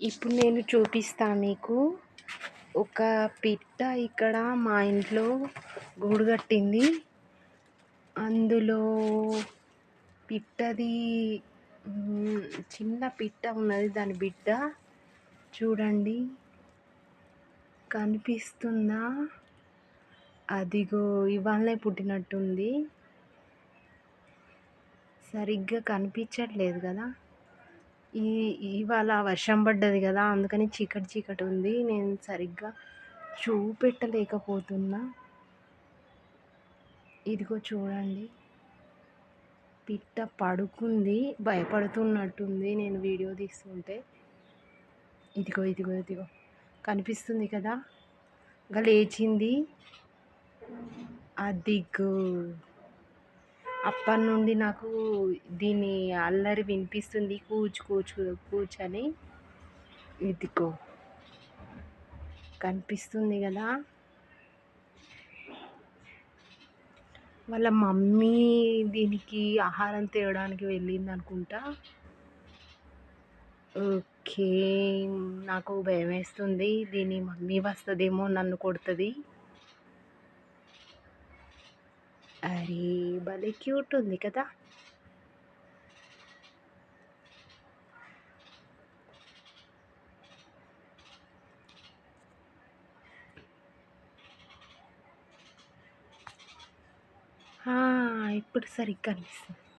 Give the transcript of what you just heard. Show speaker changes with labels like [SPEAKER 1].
[SPEAKER 1] ఇప్పుడు నేను చూపిస్తా మీకు. ఒక పిట్ట ఇక్కడ మా ఇంట్లో గూడు కట్టింది. అందులో పిట్టది చిన్న పిట్ట ఉన్నది, దాని బిడ్డ చూడండి, కనిపిస్తుందా? అదిగో ఇవాళనే పుట్టినట్టుంది, సరిగ్గా కనిపించట్లేదు కదా. ఇవాళ వర్షం పడ్డది కదా, అందుకని చీకటి చీకటి ఉంది, నేను సరిగ్గా చూపెట్టలేకపోతున్నా. ఇదిగో చూడండి, పిట్ట పడుకుంది, భయపడుతున్నట్టుంది నేను వీడియో తీస్తుంటే. ఇదిగో ఇదిగో ఇదిగో కనిపిస్తుంది కదా, ఇంకా లేచింది. అదిగో అప్పటి నుండి నాకు దీని అల్లరి వినిపిస్తుంది, కూచు కూచు కూర్చొని. ఇదిగో కనిపిస్తుంది కదా. వాళ్ళ మమ్మీ దీనికి ఆహారం తేవడానికి వెళ్ళింది అనుకుంటా. ఓకే, నాకు భయం వేస్తుంది, దీని మమ్మీ వస్తుందేమో నన్ను కొడుతుంది. అరే భలే క్యూట్ ఉంది కదా. ఇప్పుడు సరిగ్గా కనిపిస్తుంది.